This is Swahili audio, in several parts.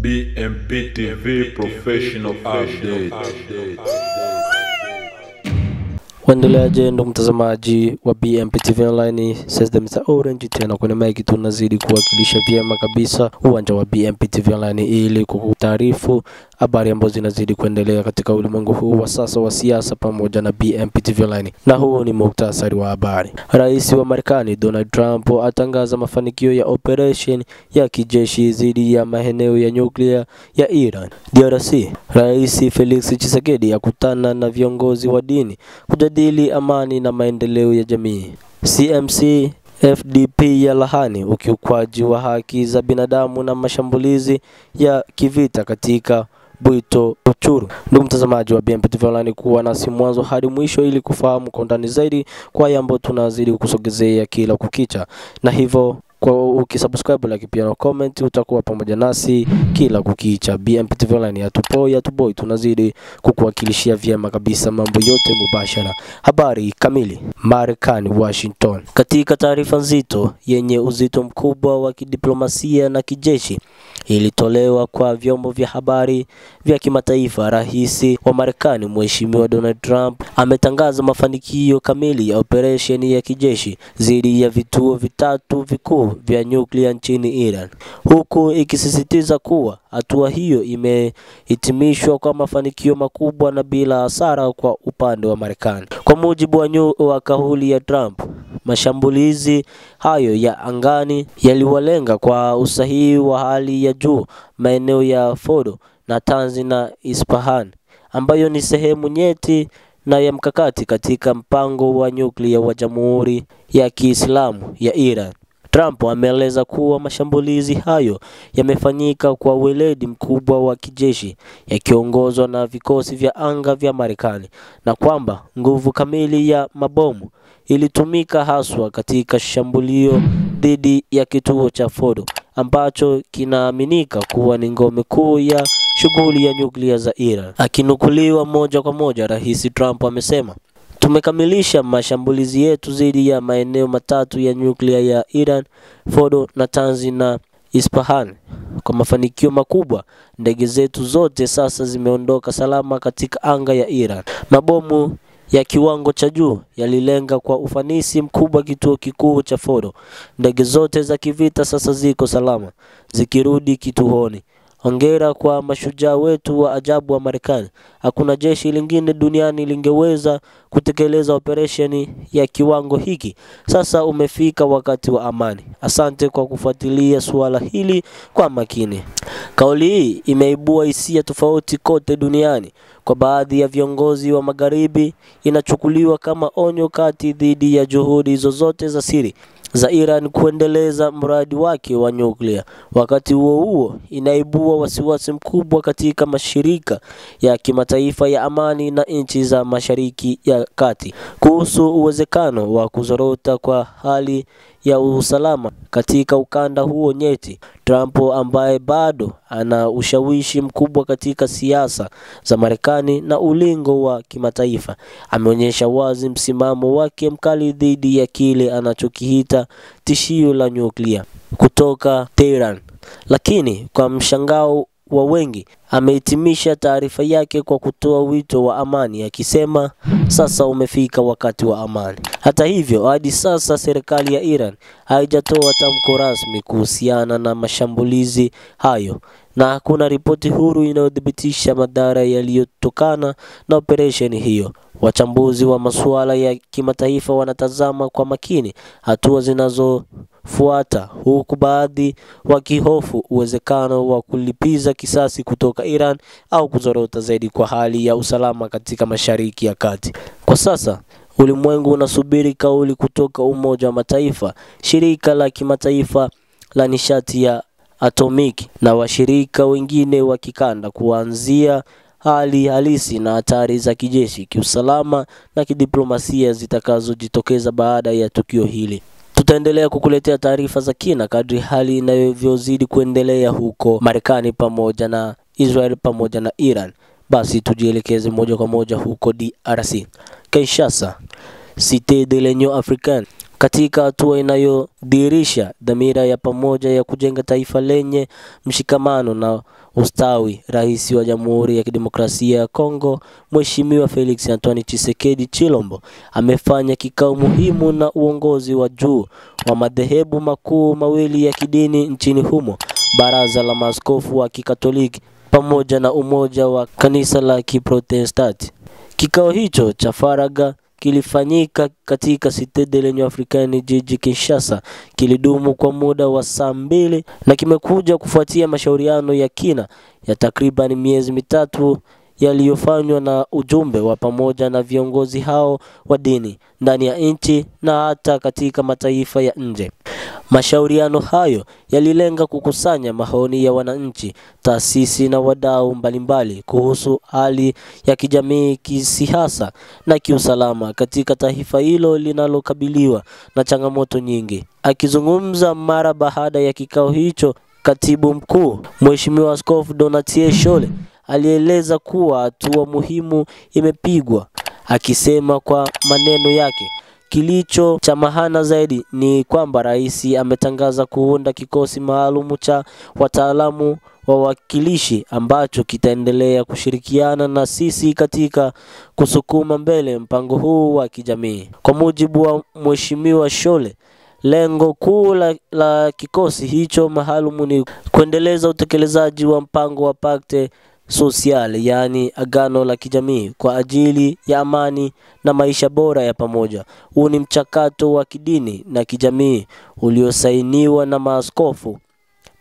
BMP TV Professional Update. Waendeleaje ndugu mtazamaji wa BMP TV Online, says Mr. Orange tena kwenye mic, tunazidi kuwakilisha vyema kabisa uwanja wa BMP TV Online ili kukutaarifu habari ambazo zinazidi kuendelea katika ulimwengu huu wa sasa wa siasa pamoja na BMP TV Online. Na huu ni muhtasari wa habari. Rais wa Marekani Donald Trump atangaza mafanikio ya operation ya kijeshi dhidi ya maeneo ya nyuklia ya Iran. DRC, Rais Felix Tshisekedi akutana na viongozi wa dini kujadili amani na maendeleo ya jamii. CMC FDP ya lahani ukiukwaji wa haki za binadamu na mashambulizi ya kivita katika Bwito Uchuru. Ndugu mtazamaji wa BMP TV Online, kuwa nasi mwanzo hadi mwisho ili kufahamu kwa undani zaidi kwa yambo tunazidi kusogezea kila kukicha. Na hivyo kwa ukisubscribe, like pia na comment, utakuwa pamoja nasi kila kukicha. BMP TV Online yatupoi tunazidi kukuwakilishia vyema kabisa mambo yote mubashara. Habari kamili. Marekani, Washington. Katika taarifa nzito yenye uzito mkubwa wa kidiplomasia na kijeshi ilitolewa kwa vyombo vya habari vya kimataifa, Rais wa Marekani Mheshimiwa Donald Trump ametangaza mafanikio kamili ya operation ya kijeshi dhidi ya vituo vitatu vikuu vya nyuklia nchini Iran, huku ikisisitiza kuwa hatua hiyo imehitimishwa kwa mafanikio makubwa na bila hasara kwa upande wa Marekani. Kwa mujibu wa kauli ya Trump, mashambulizi hayo ya angani yaliwalenga kwa usahihi wa hali ya juu maeneo ya Fordo, Natanz na Isfahan, ambayo ni sehemu nyeti na ya mkakati katika mpango wa nyuklia wa Jamhuri ya Kiislamu ya Iran. Trump ameeleza kuwa mashambulizi hayo yamefanyika kwa weledi mkubwa wa kijeshi yakiongozwa na vikosi vya anga vya Marekani, na kwamba nguvu kamili ya mabomu ilitumika haswa katika shambulio dhidi ya kituo cha Fordo ambacho kinaaminika kuwa ni ngome kuu ya shughuli ya nyuklia za Iran. Akinukuliwa moja kwa moja, Rais Trump amesema, "Tumekamilisha mashambulizi yetu dhidi ya maeneo matatu ya nyuklia ya Iran, Fordo, Natanz na Isfahan, kwa mafanikio makubwa. Ndege zetu zote sasa zimeondoka salama katika anga ya Iran. Mabomu ya kiwango cha juu yalilenga kwa ufanisi mkubwa kituo kikuu cha Fordo. Ndege zote za kivita sasa ziko salama zikirudi kituoni. Hongera kwa mashujaa wetu wa ajabu wa Marekani. Hakuna jeshi lingine duniani lingeweza kutekeleza operesheni ya kiwango hiki. Sasa umefika wakati wa amani. Asante kwa kufuatilia suala hili kwa makini." Kauli hii imeibua hisia tofauti kote duniani. Kwa baadhi ya viongozi wa Magharibi inachukuliwa kama onyo kati dhidi ya juhudi zozote za siri za Iran kuendeleza mradi wake wa nyuklia. Wakati huo inaibua wasiwasi mkubwa katika mashirika ya kimataifa ya amani na nchi za Mashariki ya Kati kuhusu uwezekano wa kuzorota kwa hali ya usalama katika ukanda huo nyeti. Trump, ambaye bado ana ushawishi mkubwa katika siasa za Marekani na ulingo wa kimataifa, ameonyesha wazi msimamo wake mkali dhidi ya kile anachokiita tishio la nyuklia kutoka Tehran. Lakini kwa mshangao wa wengi, amehitimisha taarifa yake kwa kutoa wito wa amani, akisema sasa umefika wakati wa amani. Hata hivyo, hadi sasa serikali ya Iran haijatoa tamko rasmi kuhusiana na mashambulizi hayo, na hakuna ripoti huru inayodhibitisha madhara yaliyotokana na operesheni hiyo. Wachambuzi wa masuala ya kimataifa wanatazama kwa makini hatua zinazofuata, huku baadhi wakihofu uwezekano wa kulipiza kisasi kutoka Iran au kuzorota zaidi kwa hali ya usalama katika Mashariki ya Kati. Kwa sasa ulimwengu unasubiri kauli kutoka Umoja wa Mataifa, shirika la kimataifa la nishati ya atomiki na washirika wengine wa kikanda kuanzia hali halisi na hatari za kijeshi, kiusalama na kidiplomasia zitakazojitokeza baada ya tukio hili. Tutaendelea kukuletea taarifa za kina kadri hali inavyozidi kuendelea huko Marekani pamoja na Israel pamoja na Iran. Basi tujielekeze moja kwa moja huko DRC. Kinshasa, Cité de l'Union Africaine. katika hatua inayodhihirisha dhamira ya pamoja ya kujenga taifa lenye mshikamano na ustawi. Rais wa Jamhuri ya Kidemokrasia ya Kongo, Mheshimiwa Felix Antoine Tshisekedi Tshilombo, amefanya kikao muhimu na uongozi wa juu wa madhehebu makuu mawili ya kidini nchini humo, Baraza la Maaskofu wa Kikatoliki pamoja na Umoja wa Kanisa la Kiprotestanti. Kikao hicho cha faragha kilifanyika katika Cité de l'Union Africaine jiji Kinshasa. Kilidumu kwa muda wa saa 2 na kimekuja kufuatia mashauriano ya kina ya takriban miezi mitatu yaliyofanywa na ujumbe wa pamoja na viongozi hao wa dini ndani ya nchi na hata katika mataifa ya nje. Mashauriano hayo yalilenga kukusanya maoni ya wananchi, taasisi na wadau mbalimbali kuhusu hali ya kijamii, kisiasa na kiusalama katika taifa hilo linalokabiliwa na changamoto nyingi. Akizungumza mara baada ya kikao hicho, Katibu Mkuu Mheshimiwa Askofu Donatien Shole alieleza kuwa hatua muhimu imepigwa, akisema kwa maneno yake, kilicho cha maana zaidi ni kwamba rais ametangaza kuunda kikosi maalum cha wataalamu wawakilishi ambacho kitaendelea kushirikiana na sisi katika kusukuma mbele mpango huu wa kijamii. Kwa mujibu wa Mheshimiwa Shole, lengo kuu la kikosi hicho maalum ni kuendeleza utekelezaji wa mpango wa Pacte Social, yani agano la kijamii kwa ajili ya amani na maisha bora ya pamoja. Huu ni mchakato wa kidini na kijamii uliosainiwa na maaskofu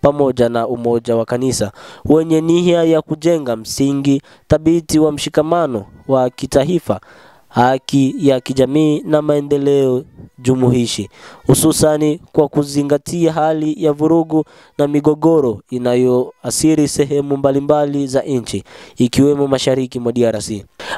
pamoja na Umoja wa Kanisa wenye nia ya kujenga msingi thabiti wa mshikamano wa kitaifa, haki ya kijamii na maendeleo jumuishi, hususani kwa kuzingatia hali ya vurugu na migogoro inayoathiri sehemu mbalimbali za nchi ikiwemo mashariki mwa DRC.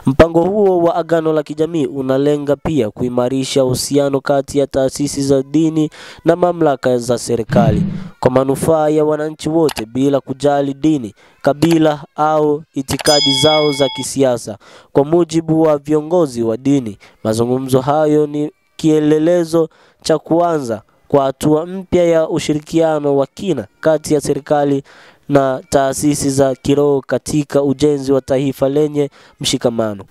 Mpango huo wa agano la kijamii unalenga pia kuimarisha uhusiano kati ya taasisi za dini na mamlaka za serikali kwa manufaa ya wananchi wote bila kujali dini, kabila au itikadi zao za kisiasa. Kwa mujibu wa viongozi wa dini, mazungumzo hayo ni kielelezo cha kuanza kwa hatua mpya ya ushirikiano wa kina kati ya serikali na taasisi za kiroho katika ujenzi wa taifa lenye mshikamano,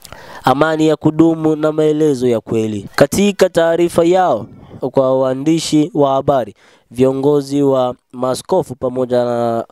amani ya kudumu na maelezo ya kweli. Katika taarifa yao kwa waandishi wa habari, viongozi wa maaskofu pamoja na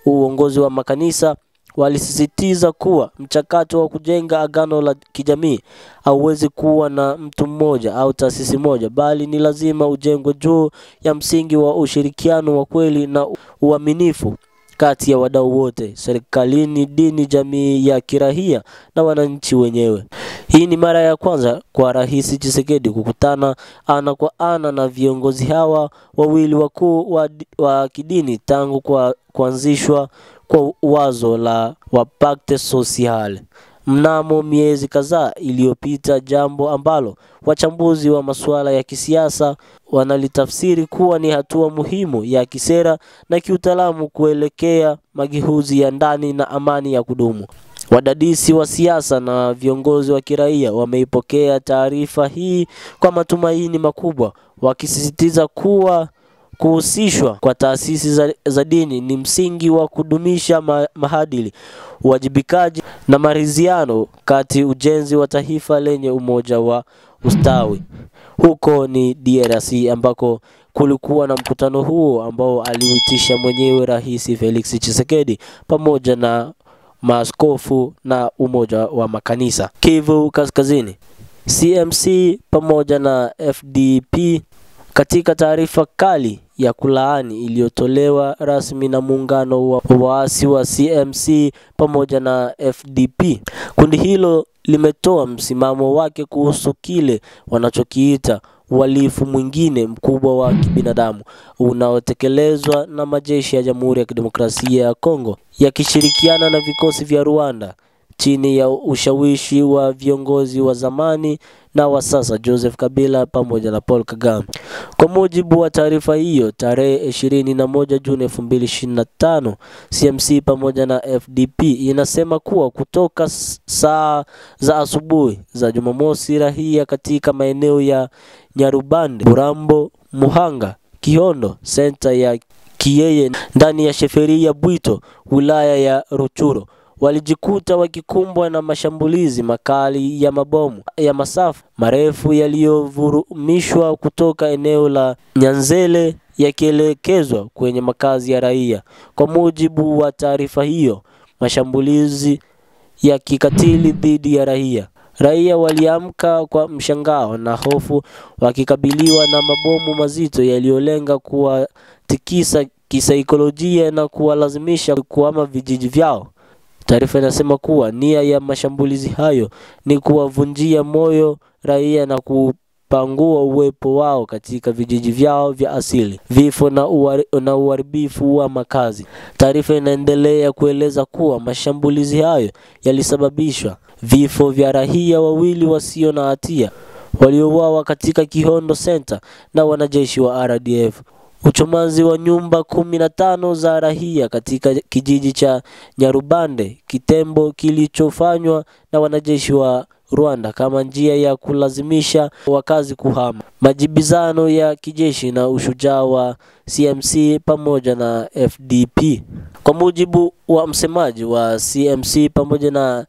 uongozi wa makanisa walisisitiza kuwa mchakato wa kujenga agano la kijamii hauwezi kuwa na mtu mmoja au taasisi moja, bali ni lazima ujengwe juu ya msingi wa ushirikiano wa kweli na uaminifu kati ya wadau wote, serikalini, dini, jamii ya kiraia na wananchi wenyewe. Hii ni mara ya kwanza kwa Rais Tshisekedi kukutana ana kwa ana na viongozi hawa wawili wakuu wa kidini tangu kuanzishwa kwa wazo la Pacte Social mnamo miezi kadhaa iliyopita, jambo ambalo wachambuzi wa masuala ya kisiasa wanalitafsiri kuwa ni hatua muhimu ya kisera na kiutaalamu kuelekea mageuzi ya ndani na amani ya kudumu. Wadadisi wa siasa na viongozi wa kiraia wameipokea taarifa hii kwa matumaini makubwa, wakisisitiza kuwa kuhusishwa kwa taasisi za dini ni msingi wa kudumisha maadili, uwajibikaji na maridhiano kati ujenzi wa taifa lenye umoja wa ustawi. Huko ni DRC ambako kulikuwa na mkutano huo ambao aliuitisha mwenyewe Rais Felix Tshisekedi pamoja na maaskofu na Umoja wa Makanisa. Kivu Kaskazini, CMC pamoja na FDP katika taarifa kali ya kulaani iliyotolewa rasmi na muungano wa waasi wa CMC pamoja na FDP. Kundi hilo limetoa msimamo wake kuhusu kile wanachokiita uhalifu mwingine mkubwa wa kibinadamu unaotekelezwa na majeshi ya Jamhuri ya Kidemokrasia ya Kongo yakishirikiana na vikosi vya Rwanda chini ya ushawishi wa viongozi wa zamani na wa sasa Joseph Kabila pamoja na Paul Kagame. Kwa mujibu wa taarifa hiyo, tarehe 21 Juni 2025, CMC pamoja na FDP inasema kuwa kutoka saa za asubuhi za Jumamosi, raia katika maeneo ya Nyarubande, Burambo, Muhanga, Kihondo, senta ya Kiyeye ndani ya sheferi ya Bwito, wilaya ya Rutshuru, walijikuta wakikumbwa na mashambulizi makali ya mabomu ya masafa marefu yaliyovurumishwa kutoka eneo la Nyanzele yakielekezwa kwenye makazi ya raia. Kwa mujibu wa taarifa hiyo, mashambulizi ya kikatili dhidi ya raia waliamka kwa mshangao na hofu, wakikabiliwa na mabomu mazito yaliyolenga kuwatikisa kisaikolojia na kuwalazimisha kuhama vijiji vyao. Taarifa inasema kuwa nia ya mashambulizi hayo ni kuwavunjia moyo raia na kupangua uwepo wao katika vijiji vyao vya asili, vifo na uharibifu wa makazi. Taarifa inaendelea kueleza kuwa mashambulizi hayo yalisababishwa vifo vya raia wawili wasio na hatia waliouawa katika Kihondo Center na wanajeshi wa RDF. Uchomazi wa nyumba 15 za raia katika kijiji cha Nyarubande, kitembo kilichofanywa na wanajeshi wa Rwanda kama njia ya kulazimisha wakazi kuhama. Majibizano ya kijeshi na ushujaa wa CMC pamoja na FDP. Kwa mujibu wa msemaji wa CMC pamoja na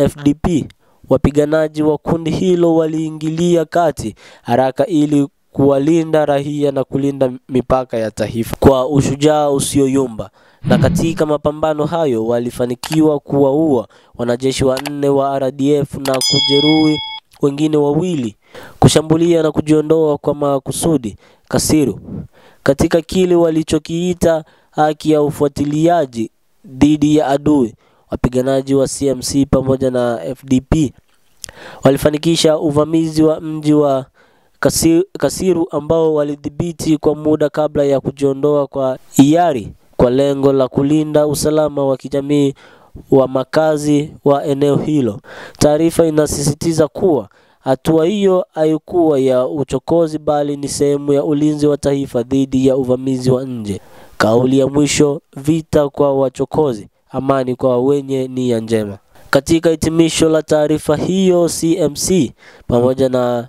FDP, wapiganaji wa kundi hilo waliingilia kati haraka ili kuwalinda raia na kulinda mipaka ya taifa kwa ushujaa usioyumba, na katika mapambano hayo walifanikiwa kuwaua wanajeshi 4 wa RDF na kujeruhi wengine 2, kushambulia na kujiondoa kwa makusudi Kasiru katika kile walichokiita haki ya ufuatiliaji dhidi ya adui. Wapiganaji wa CMC pamoja na FDP walifanikisha uvamizi wa mji wa Kasiru ambao walidhibiti kwa muda kabla ya kujiondoa kwa hiari kwa lengo la kulinda usalama wa kijamii wa makazi wa eneo hilo. Taarifa inasisitiza kuwa hatua hiyo haikuwa ya uchokozi bali ni sehemu ya ulinzi wa taifa dhidi ya uvamizi wa nje. Kauli ya mwisho: vita kwa wachokozi, amani kwa wenye nia njema. Katika hitimisho la taarifa hiyo, CMC pamoja na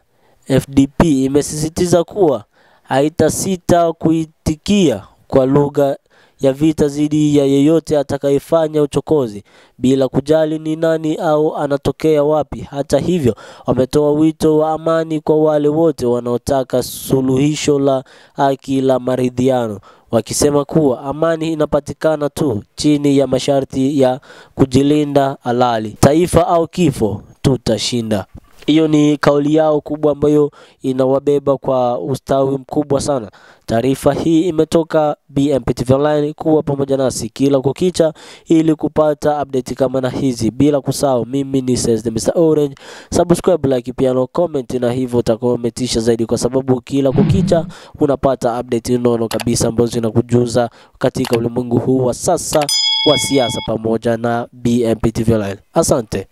FDP imesisitiza kuwa haitasita kuitikia kwa lugha ya vita dhidi ya yeyote atakayefanya uchokozi bila kujali ni nani au anatokea wapi. Hata hivyo, wametoa wito wa amani kwa wale wote wanaotaka suluhisho la haki la maridhiano, wakisema kuwa amani inapatikana tu chini ya masharti ya kujilinda halali. Taifa au kifo, tutashinda. Hiyo ni kauli yao kubwa ambayo inawabeba kwa ustawi mkubwa sana. Taarifa hii imetoka BMP TV Online. Kuwa pamoja nasi kila kukicha ili kupata update kama na hizi. Bila kusahau, mimi ni Says Mr Orange. Subscribe, like, pia no comment, na hivyo utakometisha zaidi kwa sababu kila kukicha unapata update nono kabisa ambazo zinakujuza katika ulimwengu huu wa sasa wa siasa pamoja na BMP TV Online. Asante.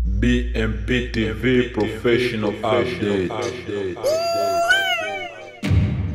BMP TV Professional Update.